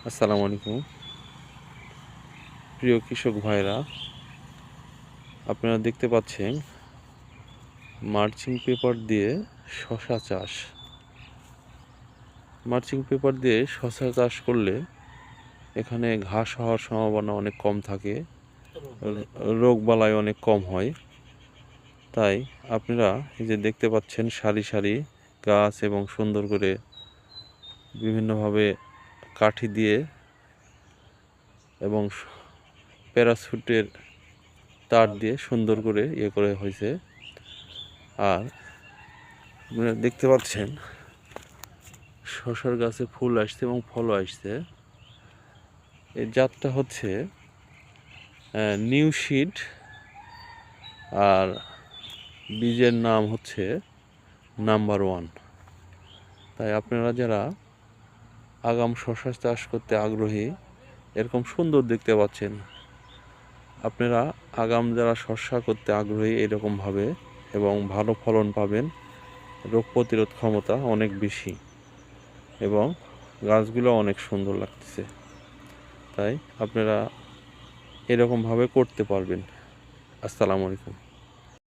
আসসালামু আলাইকুম প্রিয় কৃষক ভাইরা, আপনারা দেখতে পাচ্ছেন মালচিং পেপার দিয়ে শশা চাষ। মালচিং পেপার দিয়ে শশা চাষ করলে এখানে ঘাস হওয়ার সম্ভাবনা অনেক কম থাকে, রোগবালাই অনেক কম হয়। তাই আপনারা এই যে দেখতে পাচ্ছেন সারি সারি গাছ এবং সুন্দর করে বিভিন্নভাবে কাঠি দিয়ে এবং প্যারাসুটের তার দিয়ে সুন্দর করে করে হয়েছে। আর আপনারা দেখতে পাচ্ছেন শসার গাছে ফুল আসছে এবং ফলও আসছে। এই জাতটা হচ্ছে নিউ সিড, আর বীজের নাম হচ্ছে নাম্বার 1। তাই আপনারা যারা আগাম শসা চাষ করতে আগ্রহী, এরকম সুন্দর দেখতে পাচ্ছেন, আপনারা আগাম যারা শসা করতে আগ্রহী এরকমভাবে এবং ভালো ফলন পাবেন, রোগ প্রতিরোধ ক্ষমতা অনেক বেশি এবং গাছগুলো অনেক সুন্দর লাগতেছে। তাই আপনারা এরকমভাবে করতে পারবেন। আসসালামু আলাইকুম।